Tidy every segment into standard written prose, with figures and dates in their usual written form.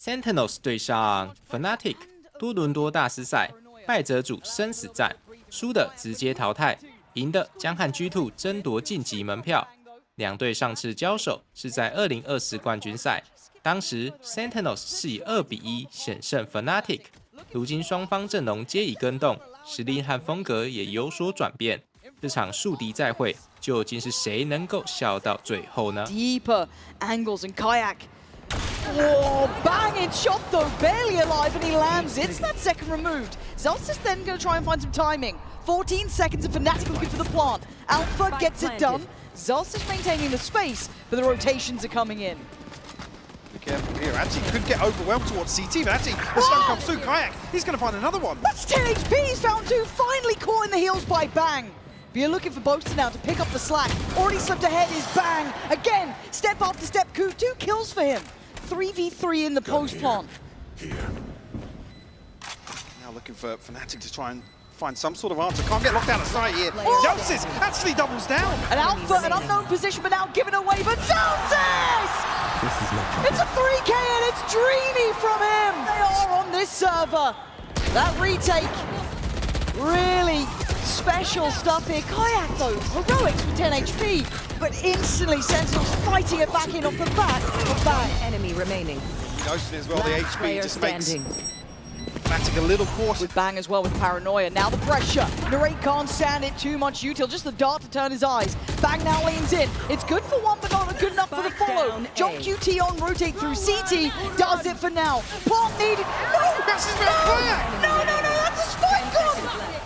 Sentinels 对上 Fnatic 多伦多大师赛，败者组生死战，输的直接淘汰，赢的将和 G2 争夺晋级门票。两队上次交手是在2020冠军赛，当时 Sentinels 是以2比1险胜 Fnatic。如今双方阵容皆已更动，实力和风格也有所转变。这场宿敌再会，究竟是谁能够笑到最后呢 ？Deeper angles and kaajak. Whoa, banging shot though, barely alive, and he lands. It's that second removed. Zelsis then going to try and find some timing. 14 seconds of Fnatic looking for the plant. Alpha gets it done. Zelsis maintaining the space, but the rotations are coming in. Be careful here. Actually, could get overwhelmed towards CT, but actually, the stun comes through. kaajak, he's going to find another one. That's 10 HP. He's found two. Finally caught in the heels by Bang. But you're looking for Boaster now to pick up the slack. Already slipped ahead is Bang. Again, step after step coup. 2 kills for him. 3v3 in the post plant. Now looking for Fnatic to try and find some sort of answer. Can't get locked out of sight here. Zelsis actually doubles down. An Alpha, an unknown position, but now given away. But Zelsis! It's a 3K and it's dreamy from him. They are on this server. That retake, really special stuff here. kaajak though, heroics with 10 HP, but instantly Sentinels fighting it back in off the back of Bang. Enemy remaining. Notion as well, the HP just makes standing. Fnatic a little cautious. With Bang as well with paranoia. Now the pressure. Narrate can't stand it too much. Util just the dart to turn his eyes. Bang now leans in. It's good for one, but not good enough for the follow. John QT on rotate through CT. Does it for now. Plant needed. No! That's his red flag! No, no, no, that's a spike gun!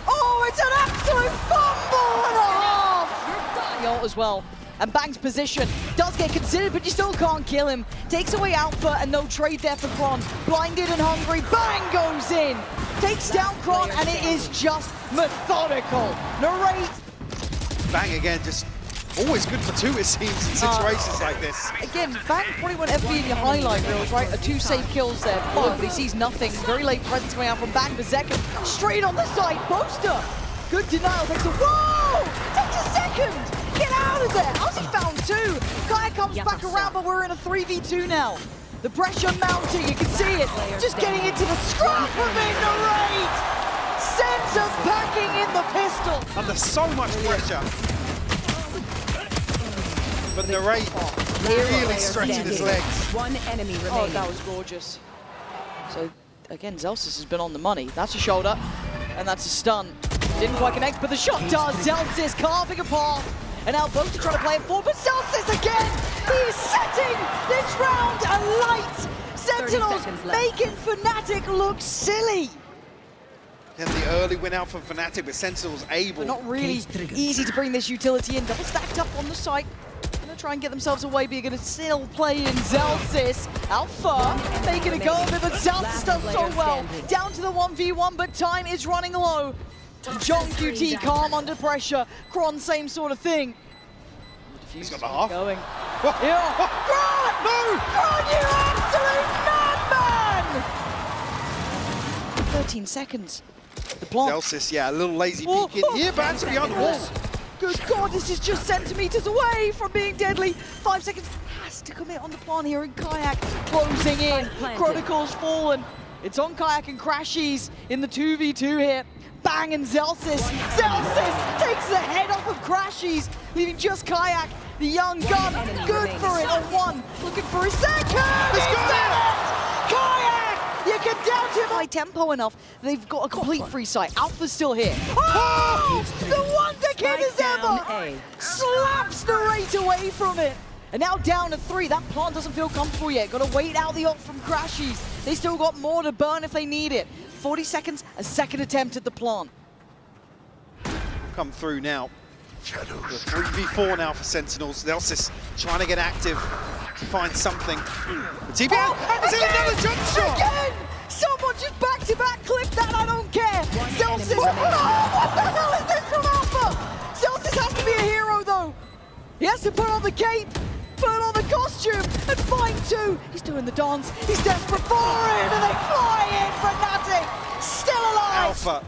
Oh, it's an absolute fumble and a half! The ult as well. And Bang's position does get considered, but you still can't kill him. Takes away Alpha and no trade there for Kron. Blinded and hungry, Bang goes in. Takes down Kron and it is just methodical. Narrate. Bang again, just always good for 2 it seems in situations like this. Again, Bang probably won't ever be in your highlight reels, right? 2 safe kills there, but he sees nothing. Very late presence coming out from Bang Berserker. Straight on the side, Boaster. Good denial, takes a, whoa! Takes a second! Get out of there! How's he found 2? kaajak comes back around, but we're in a 3v2 now. The pressure mounting, you can see it. Just getting into the scrap of it, Narrate! Sends us packing in the pistol. Under so much pressure. But Narrate really stretching his legs. One enemy remaining. Oh, that was gorgeous. So, again, Zelsis has been on the money. That's a shoulder, and that's a stun. Didn't quite connect, but the shot does. Zelsis carving a path. And now Boaster trying to play it forward, but Zelsis again! He is setting this round alight! Sentinels making Fnatic look silly! And the early win out from Fnatic, but Sentinels able. But not really easy to bring this utility in. Double stacked up on the site. Gonna try and get themselves away, but you're gonna still play in Zelsis. Alpha making a go of it, but Zelsis does so well. Down to the 1v1, but time is running low. John QT calm under pressure. Kron, same sort of thing. He's got the half. Going. What? Yeah. Kron! No! Kron, you absolute madman! 13 seconds. The plant. Zelsis, yeah, a little lazy peek in here, but actually behind the wall. Good God, this is just centimeters away from being deadly. 5 seconds has to commit on the plant here, and kaajak closing in. Chronicles fallen. It's on kaajak and Crashies in the 2v2 here. Bang and Zelsis. Zelsis takes the head off of Crashies, leaving just kaajak, the young gun. Good for it on 1. Looking for a second. He's got it! kaajak! You can doubt him. High tempo enough. They've got a complete free sight. Alpha's still here. Oh! The wonder kid as ever! Slaps Narrate away from it. And now down to 3. That plant doesn't feel comfortable yet. Got to wait out the ult from Crashies. They still got more to burn if they need it. 40 seconds, a second attempt at the plant. Come through now. The 3v4 now for Sentinels. Zelsis trying to get active to find something. The TPL has another jump shot! Again! Someone just back-to-back clip that, I don't care! Zelsis, oh, what the hell is this from Alpha? Zelsis has to be a hero though. He has to put on the cape, put on the costume, and find 2. He's doing the dance, he's desperate for it, and they fly in for Fnatic, still alive! Alpha.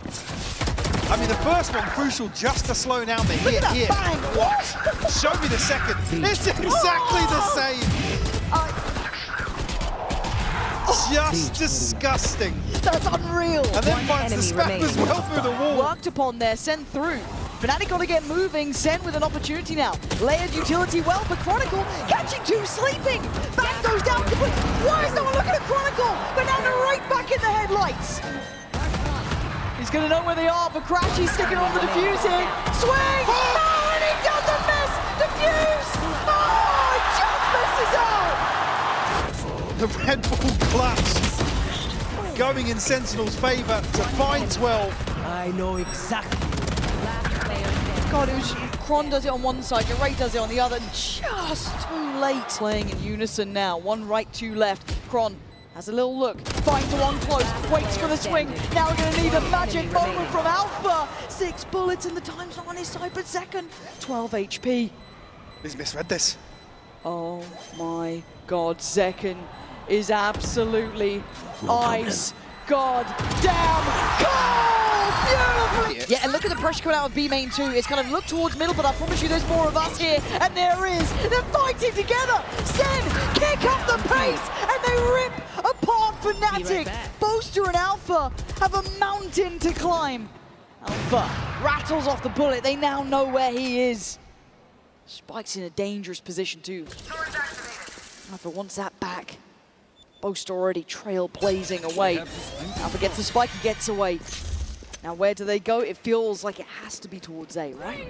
I mean, the first one crucial just to slow down the hit here. Bang! What? Show me the second. It's exactly the same. just disgusting. That's unreal. And then finds the spam as well through the wall. Worked upon there, Sen through. Fnatic got to get moving. Sen with an opportunity now. Layered utility well, but Chronicle catching two, sleeping. Back goes down. Why is no one looking at Chronicle? But now they're right back in the headlights. He's going to know where they are, but Crashy's sticking on the defuse here. Swing! Oh, and he doesn't miss! Defuse! Oh, it just misses out! The Red Bull clutch going in Sentinel's favor to find 12. I know exactly. God, it was Kron does it on one side, Ray does it on the other, just too late. Playing in unison now, one right, two left. Kron has a little look, finds the one close, waits for the swing. Now we're gonna need a magic moment from Alpha. 6 bullets and the time's not on his side, but second, 12 HP. He's misread this. Oh my God, Zekken is absolutely ice. God damn cold! Beautiful! Yeah, and look at the pressure coming out of B main too. It's kind of look towards middle, but I promise you there's more of us here. And there is. They're fighting together. Sen kick up the pace, and they rip apart Fnatic. Boaster and Alpha have a mountain to climb. Alpha rattles off the bullet. They now know where he is. Spike's in a dangerous position too. Alpha wants that back. Boaster already trailblazing away. Alpha gets the spike, he gets away. Now where do they go? It feels like it has to be towards A, right?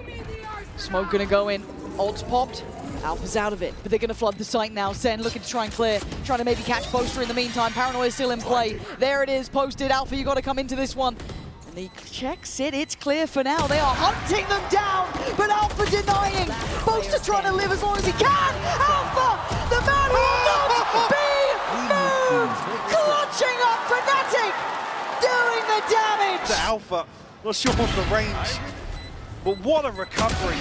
Smoke gonna go in. Ult's popped. Alpha's out of it, but they're gonna flood the site now. Sen looking to try and clear, trying to maybe catch Boaster in the meantime. Paranoia still in play. There it is, posted. Alpha, you gotta come into this one. And he checks it, it's clear for now. They are hunting them down, but Alpha denying. Boaster trying to live as long as he can. Alpha, the man who will not be moved. Clutching up Fnatic, doing the damage. The Alpha, not sure of the range, but what a recovery.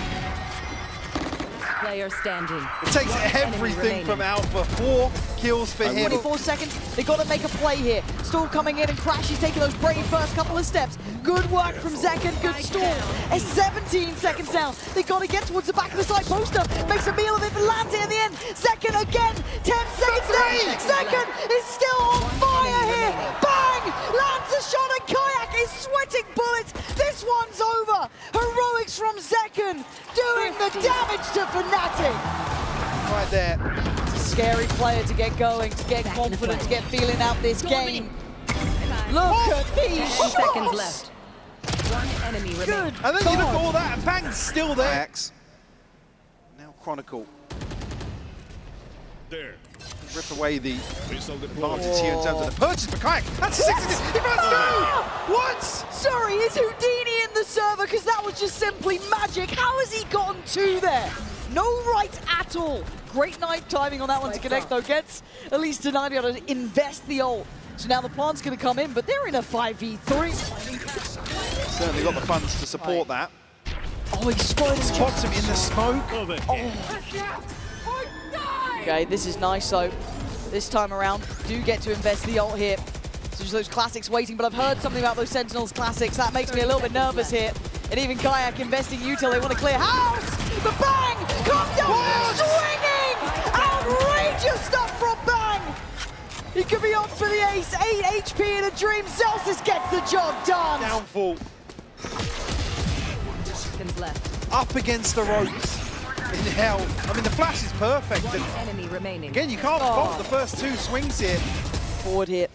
Player standing. It takes everything from Alpha. 4 kills for him. 24 seconds, they got to make a play here. Stall coming in and Crash is taking those brave first couple of steps. Good work from Zekken, good stall. It's 17 seconds now. They got to get towards the back of the side. Boaster makes a meal of it, but lands it in the end. Zekken again, 10 seconds left. Zekken is still on fire here. Bang! Lands a shot and kaajak is sweating bullets. This one's over. Heroics from Zekken doing the damage to Fnatic. Right there. It's a scary player to get going, to get confident, to get feeling out this game. Look at these 10 seconds shots. left. One enemy remaining. And then you look at all that, and Bang's still there. Now Chronicle. There. Rip away the Face of the advantage here in terms of the purchase for kaajak. That's 60. He runs through! What? Sorry, is Houdini in the server? Because that was just simply magic. How has he gotten 2 there? No right at all. Great knife timing on that one to connect though. Gets at least denied to be able to invest the ult. So now the plant's going to come in, but they're in a 5v3. Certainly got the funds to support that. Oh, he Spots him in the smoke. Okay, this is nice though. This time around, do get to invest the ult here. So just those classics waiting, but I've heard something about those Sentinels classics. That makes me a little bit nervous here. And even kaajak investing util, they want to clear house! The Bang comes down, swinging! Outrageous stuff from Bang! He could be on for the ace, 8 HP in a dream. Celsius gets the job done! Downfall. Seconds left. Up against the ropes. In hell. I mean, the flash is perfect. One And enemy remaining. again, you can't fault the first 2 swings here. Forward here.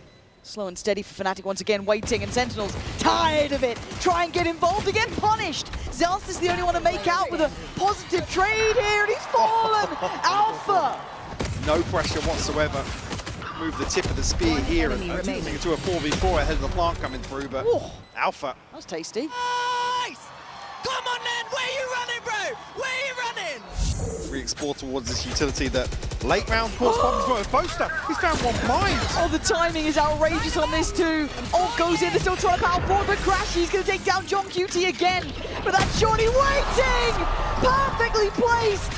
Slow and steady for Fnatic once again, waiting, and Sentinels tired of it. Try and get involved again, punished. Zelst is the only one to make out with a positive trade here, and he's fallen. Alpha. No pressure whatsoever. Move the tip of the spear here and remaining. take it to a 4v4 ahead of the plant coming through, but Ooh. Alpha. That was tasty. Come on then, where you running, bro? Where you running? Re-explore towards this utility that late round force problems for Boaster. He's found one blind. Oh, the timing is outrageous on this too. Ult goes in, they're still trying to power forward, but Crashy's going to take down John QT again. But that's Shorty waiting! Perfectly placed!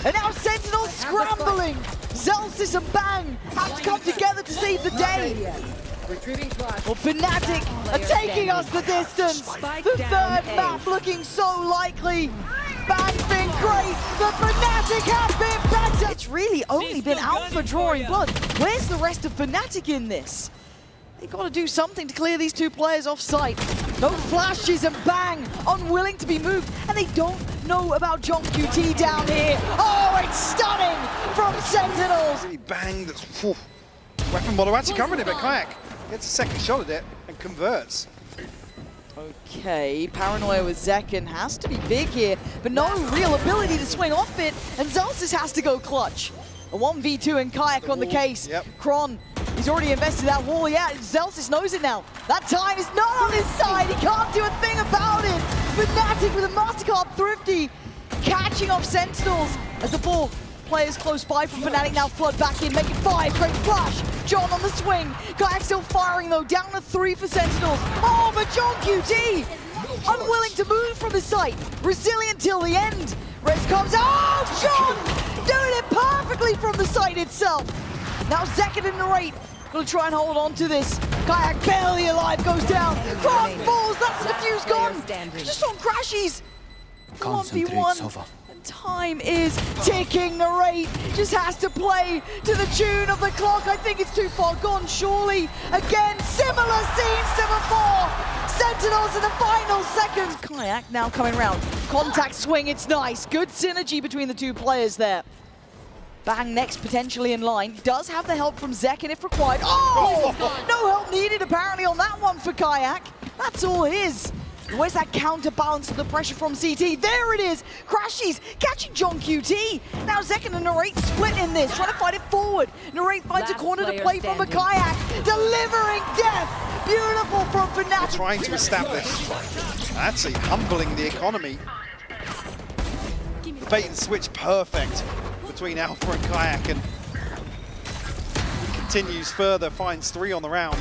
And now Sentinels scrambling. Zelsis and Bang have to come together to save the day. Well, Fnatic are taking us the distance. The third map looking so likely. Bang being great. The Fnatic have been better. It's really only been Alpha drawing blood. Where's the rest of Fnatic in this? They've got to do something to clear these two players off site. No flashes and bang, unwilling to be moved. And they don't know about John QT down here. Oh, it's stunning from Sentinels. Really banged. Whew. Weapon model actually covering it, but kaajak gets a second shot at it and converts. Okay, paranoia with Zekken has to be big here, but no real ability to swing off it, and Zelsis has to go clutch. A 1v2 and kaajak on the case. Yep. Kron, he's already invested that wall. Yeah, Zelsis knows it now. That time is not on his side. He can't do a thing about it. Fnatic with a Mastercard Thrifty, catching off Sentinels as the 4 players close by from Fnatic now flood back in, making 5. Great flash. John on the swing. kaajak still firing though, down to 3 for Sentinels. Oh, but John QT, unwilling to move from the site, resilient till the end. Rez comes, oh, John, doing it perfectly from the site itself. Now Zekken and Narrate gonna try and hold on to this. kaajak barely alive, goes down. Cross falls, that's the defuse gone. Just on crashes. 1v1. And time is ticking. Narrate just has to play to the tune of the clock. I think it's too far gone, surely. Again, similar scenes to before. Sentinels in the final seconds. kaajak now coming around. Contact swing, it's nice. Good synergy between the two players there. Bang next potentially in line. He does have the help from Zekken if required. Oh! No help needed apparently on that one for kaajak. That's all his. Where's that counterbalance of the pressure from CT? There it is! Crashes catching John QT. Now Zekken and Narrate split in this, trying to fight it forward. Narrate finds a corner to play from a kaajak, delivering death. Beautiful from Fnatic. Trying to establish, actually humbling the economy. The bait and switch perfect between Alpha and kaajak, and continues further, finds 3 on the round.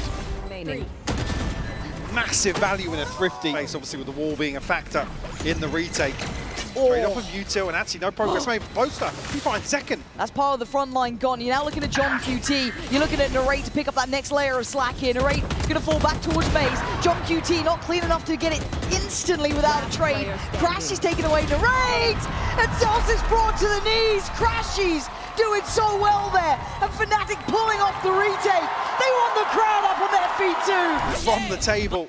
Massive value in a thrifty base, obviously with the wall being a factor in the retake. Straight off of U2, and actually no progress made for Poster. He finds Zekken. That's part of the front line gone. You're now looking at John QT. You're looking at Narrate to pick up that next layer of slack here. Narrate gonna fall back towards base. John QT not clean enough to get it instantly without a trade. Crash is taken away. Narrate! And Zelsis brought to the knees. Crashies doing so well there. And Fnatic pulling off the retake. They want the crowd up on their feet too. From the table.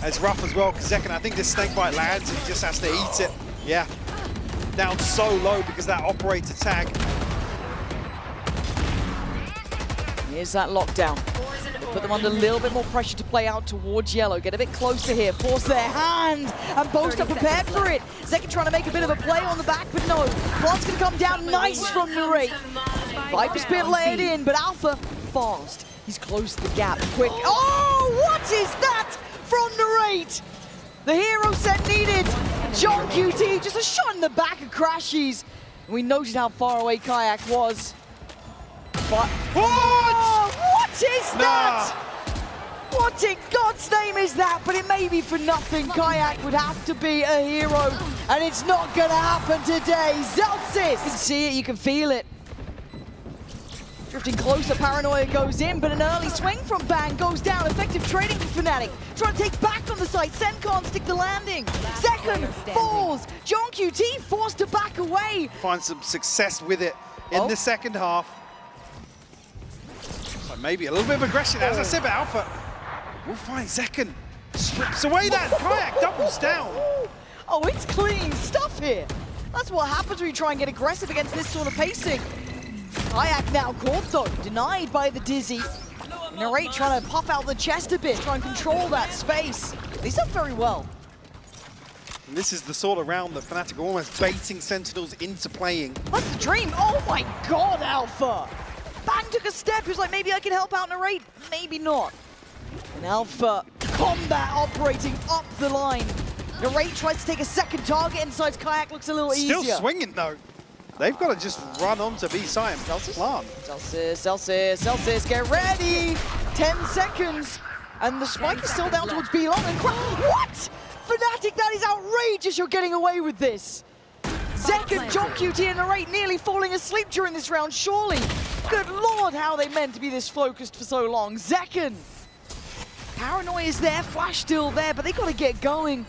It's rough as well, because Zekken, I think this snake bite lands and he just has to eat it. Yeah. Down so low because that operator tag. Here's that lockdown. Put them under a little bit more pressure to play out towards yellow. Get a bit closer here. Force their hand. And both are prepared for it. Zekken trying to make a bit of a play on the back, but no. Plant's going to come down nice from Narrate. Viper Spear layered in, but Alpha fast. He's closed the gap quick. Oh, what is that from Narrate? The hero set needed. John QT, just a shot in the back of Crashies. We noted how far away kaajak was. But what is that? What in God's name is that? But it may be for nothing. kaajak would have to be a hero, and it's not gonna happen today. Zelsis! You can see it, you can feel it. Drifting closer, Paranoia goes in, but an early swing from Bang goes down. Effective trading for Fnatic. Trying to take back on the site. Sen can't stick the landing. Zekken falls. John QT forced to back away. Finds some success with it in the second half. So maybe a little bit of aggression, as I said, but Alpha will find Zekken. Strips away that. kaajak doubles down. Oh, it's clean stuff here. That's what happens when you try and get aggressive against this sort of pacing. kaajak now caught though, denied by the Dizzy. Narrate trying to puff out the chest a bit, try and control that space. He's done very well. And this is the sort of round that Fnatic are almost baiting Sentinels into playing. That's the dream. Oh my God, Alpha. Bang took a step. He was like, maybe I can help out Narrate. Maybe not. And Alpha combat operating up the line. Narrate tries to take a second target inside. kaajak looks a little easier. Still swinging though. They've got to just run on to B-side. Zelsis, get ready! 10 seconds, and the spike is still down towards B-Long, and what? Fnatic, that is outrageous, you're getting away with this! Zekken, John QT, and Narrate nearly falling asleep during this round, surely. Good lord, how they meant to be this focused for so long. Zekken! Paranoia is there, Flash still there, but they got to get going.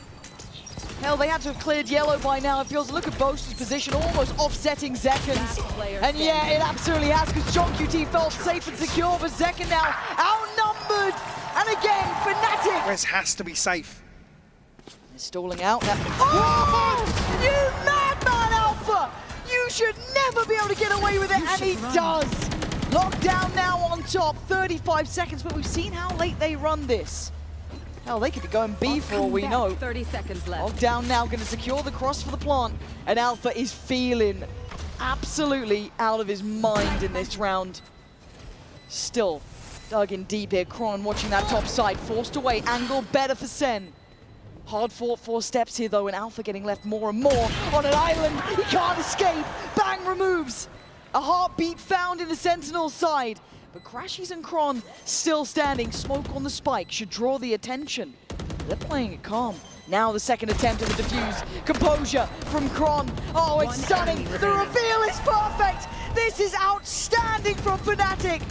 Hell, they had to have cleared yellow by now. It feels, look at Boast's position, almost offsetting Zekin's. And yeah, it absolutely has, because John QT felt safe and secure, but Zekin now outnumbered. And again, Fnatic. Rez has to be safe. They're stalling out now. Oh, you madman, Alpha! You should never be able to get away with it, and he does. Locked down now on top, 35 seconds, but we've seen how late they run this. Hell, they could be going B for all we know. 30 seconds left. Locked down now, going to secure the cross for the plant, and Alpha is feeling absolutely out of his mind in this round. Still dug in deep here. Kron watching that top side, forced away, angle better for Sen. Hard fought 4 steps here though, and Alpha getting left more and more on an island. He can't escape. Bang removes. A heartbeat found in the Sentinel side. But Crashies and Kron still standing. Smoke on the spike should draw the attention. They're playing it calm. Now the second attempt at the defuse. Composure from Kron. Oh, it's stunning. The reveal is perfect. This is outstanding from Fnatic.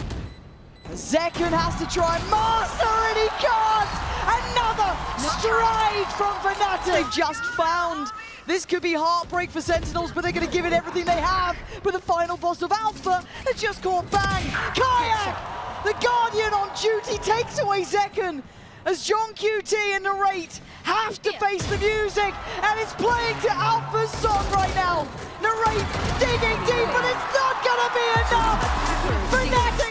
Zekin has to try and master, and he can't! Another stride from Fnatic! They've just found. This could be heartbreak for Sentinels, but they're going to give it everything they have. But the final boss of Alpha has just caught bang. kaajak, the Guardian on duty, takes away Zekin. As John QT and Narrate have to face the music, and it's playing to Alpha's song right now. Narrate digging deep, but it's not going to be enough. Fnatic